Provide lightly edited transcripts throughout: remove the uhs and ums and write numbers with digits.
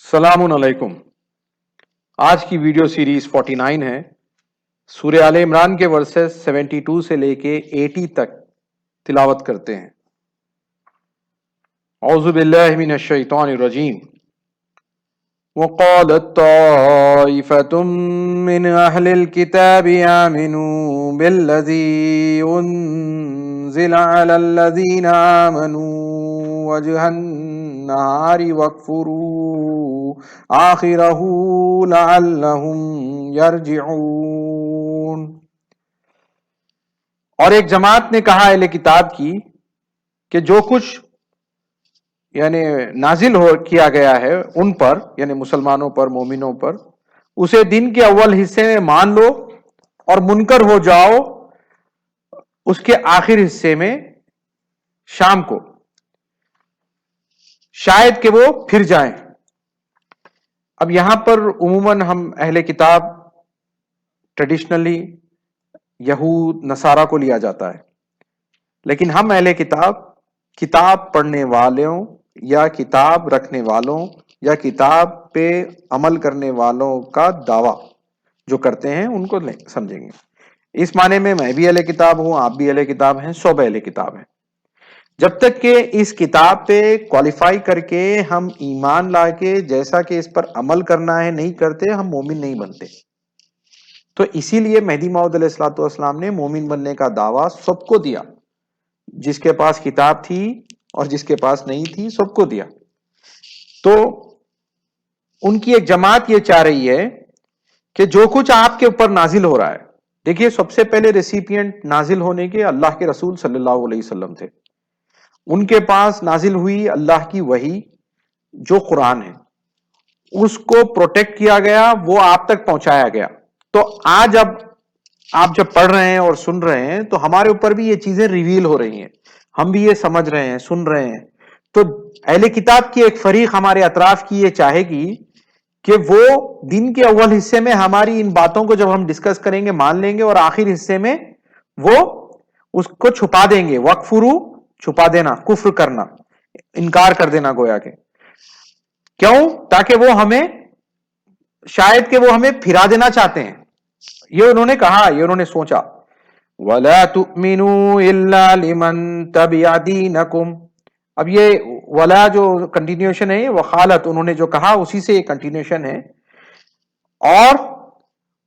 सलामुन अलैकुम। आज की वीडियो सीरीज 49 है। सूरह आले इमरान के वर्सेस 72 से लेके 80 तक तिलावत करते हैं। औज़ु बिल्लाहि मिनश शैतानिर रजीम। वक़ालत ताइफ़तुम मिन अहलिल किताबि आमिनू बिल्लज़ी उन्ज़िला अलल्लज़ीना आमनू वजहन नहारी वक्फुरू आखिरहू लअल्लहुम यरजिऊन। और एक जमात ने कहा अहले किताब की कि जो कुछ यानी नाजिल हो किया गया है उन पर यानी मुसलमानों पर मोमिनों पर, उसे दिन के अव्वल हिस्से में मान लो और मुनकर हो जाओ उसके आखिर हिस्से में शाम को, शायद कि वो फिर जाएं। अब यहां पर उमूमन हम अहले किताब ट्रेडिशनली यहूद नसारा को लिया जाता है, लेकिन हम अहले किताब पढ़ने वालों या किताब रखने वालों या किताब पे अमल करने वालों का दावा जो करते हैं उनको समझेंगे। इस माने में मैं भी अहले किताब हूं, आप भी अहले किताब हैं, सब अहले किताब हैं। जब तक कि इस किताब पे क्वालिफाई करके हम ईमान लाके जैसा कि इस पर अमल करना है नहीं करते, हम मोमिन नहीं बनते। तो इसीलिए मेहदी मौऊद अलैहिस्सलाम ने मोमिन बनने का दावा सबको दिया, जिसके पास किताब थी और जिसके पास नहीं थी सबको दिया। तो उनकी एक जमात ये चाह रही है कि जो कुछ आपके ऊपर नाजिल हो रहा है, देखिए सबसे पहले रेसिपिएंट नाजिल होने के अल्लाह के रसूल सल्लल्लाहु अलैहि वसल्लम थे। उनके पास नाजिल हुई अल्लाह की वही जो कुरान है, उसको प्रोटेक्ट किया गया, वो आप तक पहुंचाया गया। तो आज अब आप जब पढ़ रहे हैं और सुन रहे हैं तो हमारे ऊपर भी ये चीजें रिवील हो रही हैं, हम भी ये समझ रहे हैं, सुन रहे हैं। तो अहले किताब की एक फरीक हमारे अतराफ की ये चाहेगी कि वो दिन के अव्वल हिस्से में हमारी इन बातों को जब हम डिस्कस करेंगे मान लेंगे और आखिर हिस्से में वो उसको छुपा देंगे। वक्फुरू छुपा देना, कुफ्र करना, इनकार कर देना गोया के। क्यों? ताकि वो हमें शायद कि वो हमें फिरा देना चाहते हैं। ये उन्होंने कहा, ये उन्होंने सोचा। वला तुमिनू इल्ला लिमन तबिया दीनकुम। अब ये वला जो कंटिन्यूएशन है, वखालत उन्होंने जो कहा उसी से ये कंटिन्यूएशन है। और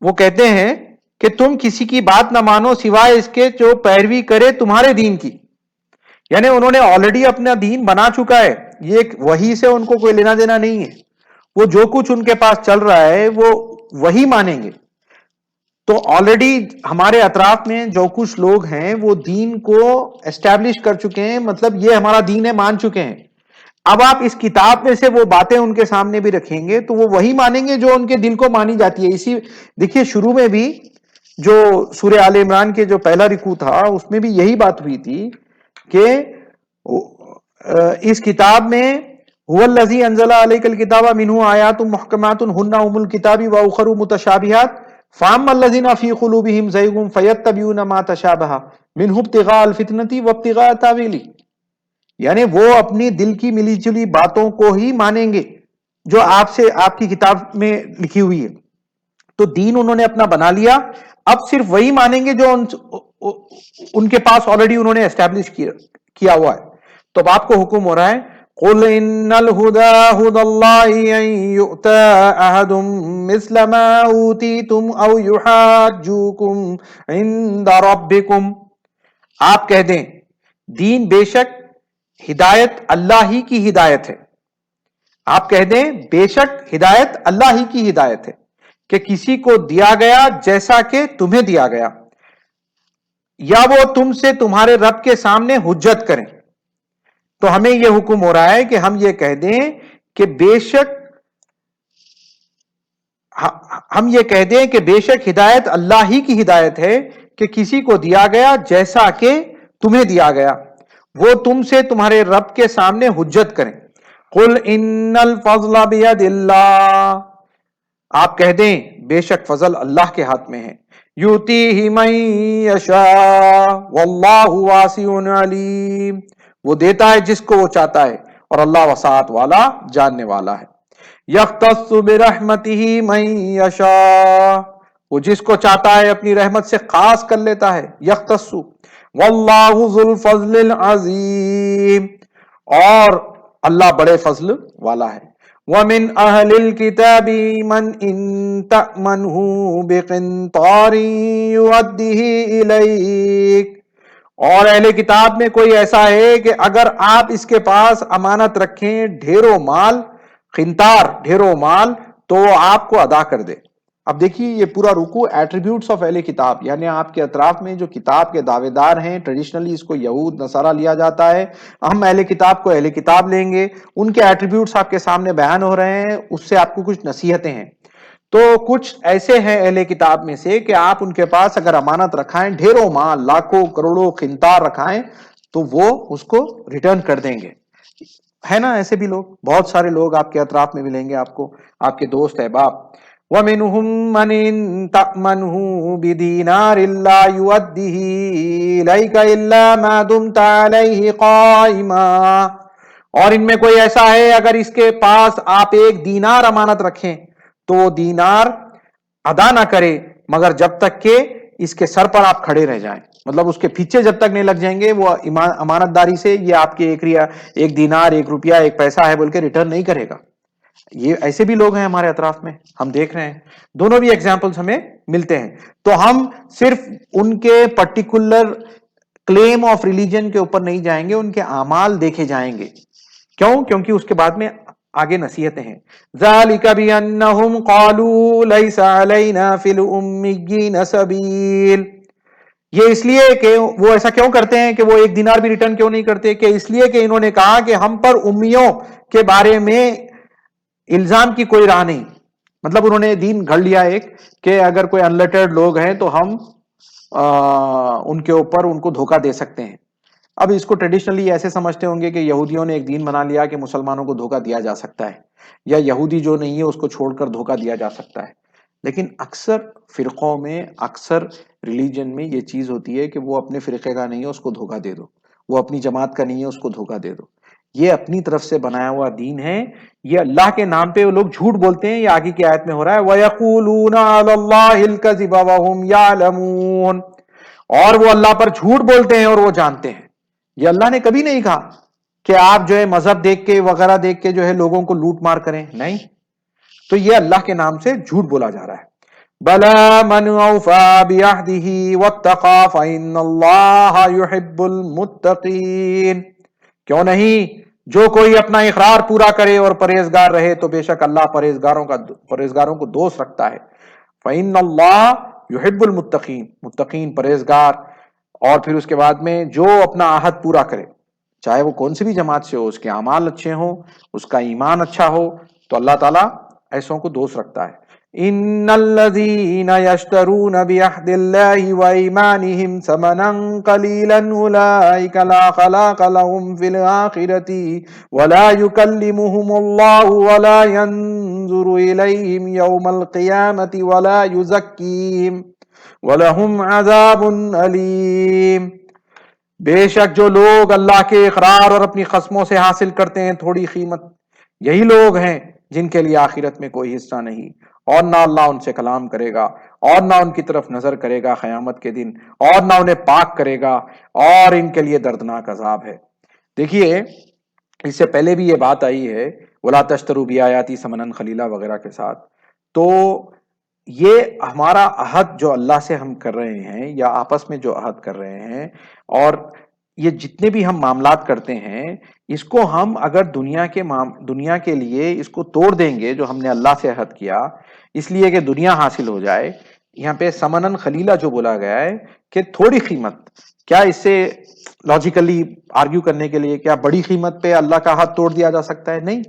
वो कहते हैं कि तुम किसी की बात ना मानो सिवाय इसके जो पैरवी करे तुम्हारे दीन की। यानी उन्होंने ऑलरेडी अपना दीन बना चुका है, ये वही से उनको कोई लेना देना नहीं है। वो जो कुछ उनके पास चल रहा है वो वही मानेंगे। तो ऑलरेडी हमारे अतराफ में जो कुछ लोग हैं वो दीन को एस्टैब्लिश कर चुके हैं, मतलब ये हमारा दीन है, मान चुके हैं। अब आप इस किताब में से वो बातें उनके सामने भी रखेंगे तो वो वही मानेंगे जो उनके दिल को मानी जाती है। इसी देखिए शुरू में भी जो सूरह आले इमरान के जो पहला रिकू था उसमें भी यही बात हुई थी कि इस किताब में हुवल्लज़ी अंज़ला अलैकल किताबा मिन्हु आयातुम मुहकमातुन हुन्ना उम्मुल किताबी व उखरु मुतशाबिहात फ़अम्मल्लज़ीना फ़ी क़ुलूबिहिम ज़ैग़ुन फ़यत्तबिऊना मा तशाबहा मिन्हु इब्तिग़ाअल फ़ितनति व इब्तिग़ाअ तावीली। यानी वो अपनी दिल की मिली जुली बातों को ही मानेंगे जो आपसे आपकी किताब में लिखी हुई है। तो दीन उन्होंने अपना बना लिया, अब सिर्फ वही मानेंगे जो उनके पास ऑलरेडी उन्होंने एस्टैब्लिश किया हुआ है। तो अब आपको हुक्म हो रहा है, कुल इन्नल हुदा हुदल्लाहि अन यु'ता अहदुम मिस्ल मा ऊतीतुम औ युहाज्जुकुम इंदा रब्बिकुम। आप कह दें दीन बेशक हिदायत अल्लाह ही की हिदायत है। आप कह दें बेशक हिदायत अल्लाह ही की हिदायत है कि किसी को दिया गया जैसा कि तुम्हें दिया गया, या वो तुमसे तुम्हारे रब के सामने हुज्जत करें। तो हमें यह हुक्म हो रहा है कि हम ये कह दें कि बेशक हिदायत अल्लाह ही की हिदायत है कि किसी को दिया गया जैसा कि तुम्हें दिया गया, वो तुमसे तुम्हारे रब के सामने हुज्जत करें। कुल इन्नल फज़्ल बियदिल्लाह। आप कह दें बेशक फजल अल्लाह के हाथ में है। युतीहि मन यशा वल्लाहु वासिउन अलीम। वो देता है जिसको वो चाहता है और अल्लाह वसाअत वाला, जानने वाला है। यख्तस्सु बिरहमतिही मन यशा, वो जिसको चाहता है अपनी रहमत से खास कर लेता है। यख्तस्सु वल्लाहु ज़ुल फज़लिल अज़ीम, और अल्लाह बड़े फजल वाला है। वमिन अहलिल किताबी मन इन तअमनहु बिक़िंतारिन युअद्दिही इलैक, और अहले किताब में कोई ऐसा है कि अगर आप इसके पास अमानत रखें ढेरों माल, खिंतार ढेरों माल, तो वो आपको अदा कर दे। अब देखिए ये पूरा रुकू एट्रीब्यूट्स ऑफ अहले किताब, यानी आपके अतराफ में जो किताब के दावेदार हैं, ट्रेडिशनली इसको यहूद नसारा लिया जाता है, हम अहले किताब को अहले किताब लेंगे, उनके एट्रीब्यूट्स आपके सामने बयान हो रहे हैं, उससे आपको कुछ नसीहतें हैं। तो कुछ ऐसे हैं अहले किताब में से कि आप उनके पास अगर अमानत रखाएं ढेरों माल, लाखों करोड़ों खिंतार रखाएं, तो वो उसको रिटर्न कर देंगे। है ना ऐसे भी लोग, बहुत सारे लोग आपके अतराफ में मिलेंगे आपको, आपके दोस्त अहबाब। वमिनहुम मन इन तअमनहु बिदीनारिन ला युअद्दिही इलैका इल्ला मा दुमता अलैहि काइमा, और इनमें कोई ऐसा है अगर इसके पास आप एक दीनार अमानत रखें तो वो दीनार अदा ना करे मगर जब तक के इसके सर पर आप खड़े रह जाएं, मतलब उसके पीछे जब तक नहीं लग जाएंगे वो अमानतदारी से ये आपके एक दीनार, एक रुपया, एक पैसा है बोल के रिटर्न नहीं करेगा। ये ऐसे भी लोग हैं हमारे अतराफ में, हम देख रहे हैं, दोनों भी एग्जाम्पल्स हमें मिलते हैं। तो हम सिर्फ उनके पर्टिकुलर क्लेम ऑफ रिलीजन के ऊपर नहीं जाएंगे, उनके आमाल देखे जाएंगे। क्यों? क्योंकि उसके बाद में आगे नसीहतें हैं। ज़ालिका बिअन्नहुम क़ालू लैसा अलैना फिल उम्मिय्यीन सबील, ये इसलिए कि वो ऐसा क्यों करते हैं कि वो एक दिनार भी रिटर्न क्यों नहीं करते, कि इसलिए कि इन्होंने कहा कि हम पर उम्मियों के बारे में इल्जाम की कोई राह नहीं, मतलब उन्होंने दीन घड़ लिया एक कि अगर कोई अनलेटर्ड लोग हैं तो हम उनके ऊपर उनको धोखा दे सकते हैं। अब इसको ट्रेडिशनली ऐसे समझते होंगे कि यहूदियों ने एक दीन बना लिया कि मुसलमानों को धोखा दिया जा सकता है, या यहूदी जो नहीं है उसको छोड़कर धोखा दिया जा सकता है। लेकिन अक्सर फिरकों में, अक्सर रिलीजन में ये चीज होती है कि वो अपने फिरके का नहीं है उसको धोखा दे दो, वो अपनी जमात का नहीं है उसको धोखा दे दो। ये अपनी तरफ से बनाया हुआ दीन है, ये अल्लाह के नाम पे वो लोग झूठ बोलते हैं। ये आगे की आयत में हो रहा है, वयक़ूलूना अलल्लाहिल कज़िबा वहुम यालमून, और वो अल्लाह पर झूठ बोलते हैं और वो जानते हैं। ये अल्लाह ने कभी नहीं कहा कि आप जो है मजहब देख के वगैरह देख के जो है लोगों को लूट मार करें, नहीं। तो ये अल्लाह के नाम से झूठ बोला जा रहा है। बला मन औफा बिअहदिही वत्तक़ा फ़इन्नल्लाहा युहिब्बुल मुत्तक़ीन, क्यों नहीं, जो कोई अपना इकरार पूरा करे और परहेजगार रहे तो बेशक अल्लाह परहेजगारों को दोस्त रखता है। फ़इन्नल्लाह युहिब्बुल मुत्तक़ीन, मुत्तक़ीन परहेजगार, और फिर उसके बाद में जो अपना आहद पूरा करे, चाहे वो कौन सी भी जमात से हो, उसके अमाल अच्छे हो, उसका ईमान अच्छा हो, तो अल्लाह ताला ऐसों को दोस्त रखता है। इन्नल्लज़ीना यश्तरून बिअहदिल्लाहि व ईमानिहिम समनन कलीलन उलाइका ला खलाक़ लहुम फिल आखिरति वला युकल्लिमुहुमुल्लाहु वला यंज़ुरु इलैहिम यौमल क़ियामति वला युज़क्कीहिम वलहुम अज़ाबुन अलीम, बेशक जो लोग अल्लाह के इकरार और अपनी कसमों से हासिल करते हैं थोड़ी कीमत, यही लोग हैं जिनके लिए आखिरत में कोई हिस्सा नहीं, और ना अल्लाह उनसे कलाम करेगा, और ना उनकी तरफ नजर करेगा क़यामत के दिन, और ना उन्हें पाक करेगा, और इनके लिए दर्दनाक अजाब है। देखिए इससे पहले भी ये बात आई है, वला तश्तरू बिआयाती समनन खलीला वगैरह के साथ। तो ये हमारा अहद जो अल्लाह से हम कर रहे हैं, या आपस में जो अहद कर रहे हैं, और ये जितने भी हम मामलात करते हैं, इसको हम अगर दुनिया के लिए इसको तोड़ देंगे, जो हमने अल्लाह से अहद किया इसलिए कि दुनिया हासिल हो जाए, यहाँ पे समनन खलीला जो बोला गया है कि थोड़ी कीमत, क्या इससे लॉजिकली आर्ग्यू करने के लिए क्या बड़ी कीमत पे अल्लाह का अहद तोड़ दिया जा सकता है? नहीं,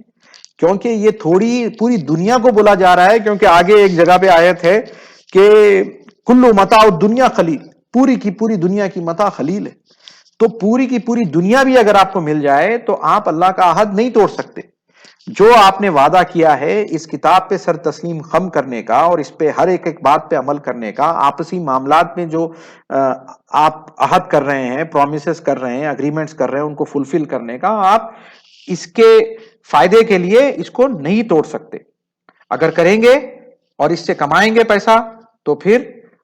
क्योंकि ये थोड़ी पूरी दुनिया को बोला जा रहा है, क्योंकि आगे एक जगह पे आयत है कि कुल्लु मताउ दुनिया खलील, पूरी की पूरी दुनिया की मता खलील है। तो पूरी की पूरी दुनिया भी अगर आपको मिल जाए तो आप अल्लाह का अहद नहीं तोड़ सकते। जो आपने वादा किया है इस किताब पे सर तस्लीम खम करने का, और इस पे हर एक बात पे अमल करने का, आपसी मामलात में जो आप अहद कर रहे हैं, प्रोमिसेस कर रहे हैं, अग्रीमेंट्स कर रहे हैं, उनको फुलफिल करने का, आप इसके فائدے کے لیے اس کو نہیں توڑ سکتے. اگر کریں گے اور اس سے کمائیں گے پیسہ تو پھر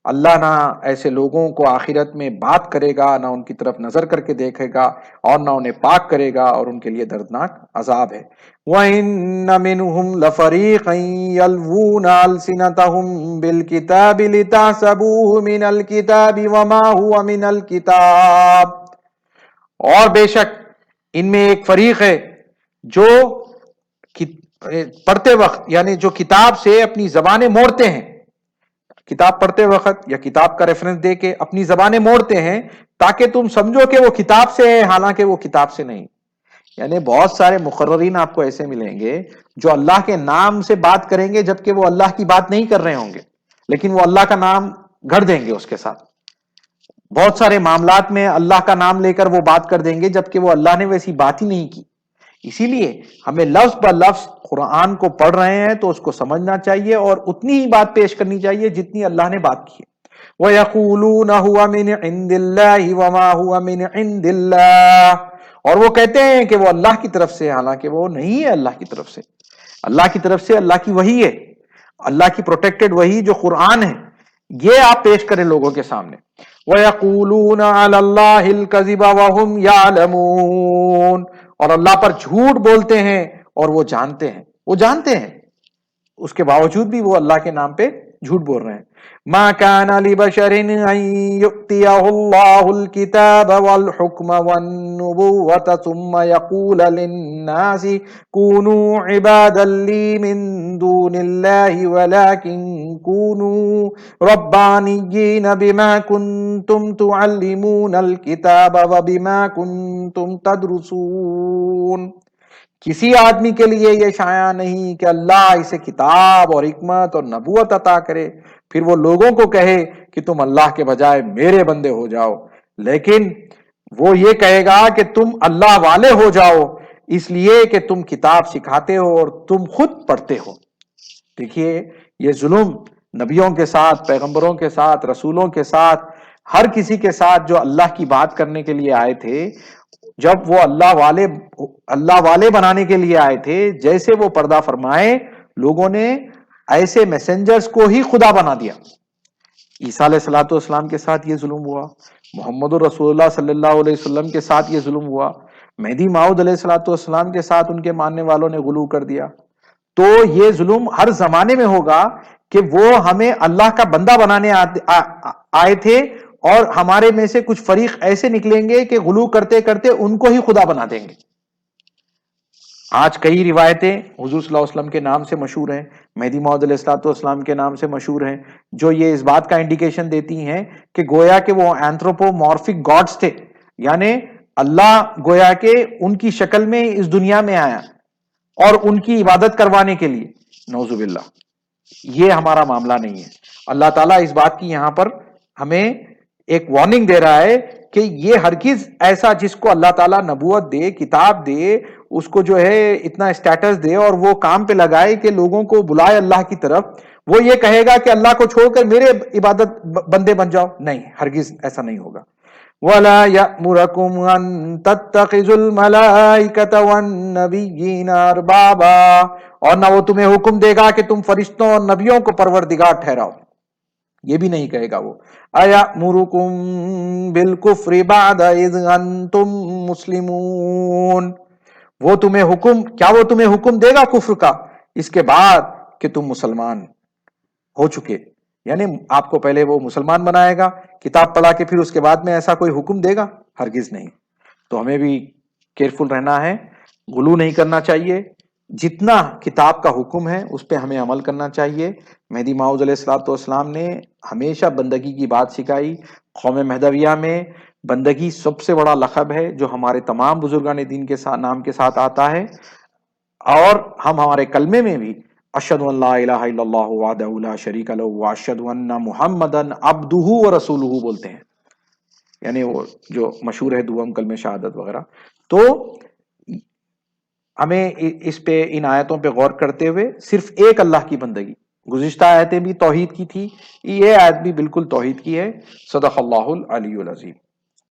اللہ نہ ایسے لوگوں کو آخرت میں بات کرے گا، نہ ان کی طرف نظر کر کے دیکھے گا، اور نہ انہیں پاک کرے گا، اور ان کے لیے دردناک عذاب ہے. وَإِنَّ مِنْهُمْ لَفَرِيقًا يَلْوُونَ أَلْسِنَتَهُمْ بِالْكِتَابِ لِتَحْسَبُوهُ مِنَ الْكِتَابِ وَمَا هُوَ مِنَ الْكِتَابِ. اور بے شک ان میں ایک فریق ہے جو پڑھتے وقت یعنی جو کتاب سے اپنی زبانیں موڑتے ہیں، کتاب پڑھتے وقت یا کتاب کا ریفرنس دے کے اپنی زبانیں موڑتے ہیں تاکہ تم سمجھو کہ وہ کتاب سے ہے، حالانکہ وہ کتاب سے نہیں. یعنی بہت سارے مقررین آپ کو ایسے ملیں گے جو اللہ کے نام سے بات کریں گے جبکہ وہ اللہ کی بات نہیں کر رہے ہوں گے، لیکن وہ اللہ کا نام گھڑ دیں گے اس کے ساتھ. بہت سارے معاملات میں اللہ کا نام لے کر وہ بات کر دیں گے جبکہ وہ اللہ نے ویسی بات ہی نہیں کی. اسی لیے ہمیں لفظ بہ لفظ قرآن کو پڑھ رہے ہیں تو اس کو سمجھنا چاہیے اور اتنی ہی بات پیش کرنی چاہیے جتنی اللہ نے بات کی ہے. وَيَقُولُونَ هُوَ مِنْ عِنْدِ اللَّهِ وَمَا هُوَ مِنْ عِنْدِ اللَّهِ. اور وہ کہتے ہیں کہ وہ اللہ کی طرف سے، حالانکہ وہ نہیں ہے اللہ کی طرف سے. اللہ کی طرف سے اللہ کی وحی ہے، اللہ کی پروٹیکٹڈ وحی جو قرآن ہے، یہ آپ پیش کریں لوگوں کے سامنے. وَيَقُولُونَ عَلَى اللَّهِ الْكَذِبَ وَهُمْ يَعْلَمُونَ. اور اللہ پر جھوٹ بولتے ہیں اور وہ جانتے ہیں، وہ جانتے ہیں، اس کے باوجود بھی وہ اللہ کے نام پہ جھوٹ بول رہے ہیں. ما كان لبشر ان يؤتيه الله الكتاب والحكم والنبوة ثم يقول للناس كونوا عبادا لي من دون الله ولكن كونوا ربانيين بما كنتم تعلمون الكتاب وبما كنتم تدرسون. کسی آدمی کے لیے یہ شایع نہیں کہ اللہ اسے کتاب اور حکمت اور نبوت عطا کرے پھر وہ لوگوں کو کہے کہ تم اللہ کے بجائے میرے بندے ہو جاؤ، لیکن وہ یہ کہے گا کہ تم اللہ والے ہو جاؤ اس لیے کہ تم کتاب سکھاتے ہو اور تم خود پڑھتے ہو. دیکھیے یہ ظلم نبیوں کے ساتھ، پیغمبروں کے ساتھ، رسولوں کے ساتھ، ہر کسی کے ساتھ جو اللہ کی بات کرنے کے لیے آئے تھے، جب وہ اللہ والے بنانے کے لیے آئے تھے، جیسے وہ پردہ فرمائے لوگوں نے ایسے میسنجرز کو ہی خدا بنا دیا. عیسیٰ علیہ الصلوۃ والسلام کے ساتھ یہ ظلم ہوا، محمد الرسول اللہ صلی اللہ علیہ وسلم کے ساتھ یہ ظلم ہوا، مہدی موعود علیہ الصلوۃ والسلام کے ساتھ ان کے ماننے والوں نے غلو کر دیا. تو یہ ظلم ہر زمانے میں ہوگا کہ وہ ہمیں اللہ کا بندہ بنانے آئے تھے اور ہمارے میں سے کچھ فریق ایسے نکلیں گے کہ غلو کرتے کرتے ان کو ہی خدا بنا دیں گے. آج کئی روایتیں حضور صلی اللہ علیہ وسلم کے نام سے مشہور ہیں، مہدی موعود علیہ الصلوۃ والسلام کے نام سے مشہور ہیں، جو یہ اس بات کا انڈیکیشن دیتی ہیں کہ گویا کہ وہ اینتھروپومورفک گاڈز تھے، یعنی اللہ گویا کہ ان کی شکل میں اس دنیا میں آیا اور ان کی عبادت کروانے کے لیے. نعوذ باللہ، یہ ہمارا معاملہ نہیں ہے. اللہ تعالیٰ اس بات کی یہاں پر ہمیں ایک وارننگ دے رہا ہے کہ یہ ہرگز ایسا جس کو اللہ تعالیٰ نبوت دے، کتاب دے، اس کو جو ہے اتنا اسٹیٹس دے اور وہ کام پہ لگائے کہ لوگوں کو بلائے اللہ کی طرف، وہ یہ کہے گا کہ اللہ کو چھوڑ کر میرے عبادت بندے بن جاؤ. نہیں، ہرگز ایسا نہیں ہوگا. وَلَا يَأْمُرَكُمْ أَن تَتَّخِذُوا الْمَلَائِكَةَ وَالنَّبِيِّينَ أَرْبَابًا. اور نہ وہ تمہیں حکم دے گا کہ تم فرشتوں اور نبیوں کو پروردگار ٹھہراؤ، یہ بھی نہیں کہے گا وہ. أَيَأْمُرُكُمْ بِالْكُفْرِ بَعْدَ إِذْ أَنْتُمْ مُسْلِمُونَ. وہ تمہیں حکم دے گا کفر کا اس کے بعد کہ تم مسلمان ہو چکے. یعنی آپ کو پہلے وہ مسلمان بنائے گا کتاب پڑھا کے، پھر اس کے بعد میں ایسا کوئی حکم دے گا؟ ہرگز نہیں. تو ہمیں بھی کیئرفل رہنا ہے، غلو نہیں کرنا چاہیے. جتنا کتاب کا حکم ہے اس پہ ہمیں عمل کرنا چاہیے. مہدی موعود علیہ الصلوۃ والسلام نے ہمیشہ بندگی کی بات سکھائی. قوم مہدویہ میں بندگی سب سے بڑا لقب ہے جو ہمارے تمام بزرگان دین کے نام کے ساتھ آتا ہے، اور ہم ہمارے کلمے میں بھی اشہد ان لا الہ الا اللہ وحدہ لا شریک لہ واشہد ان محمدا عبدہ ورسولہ بولتے ہیں، یعنی وہ جو مشہور ہے دوم کلمہ شہادت وغیرہ. تو ہمیں اس پہ، ان آیتوں پہ غور کرتے ہوئے صرف ایک اللہ کی بندگی، گزشتہ آیتیں بھی توحید کی تھی، یہ آیت بھی بالکل توحید کی ہے. صدق اللہ العلی العظیم.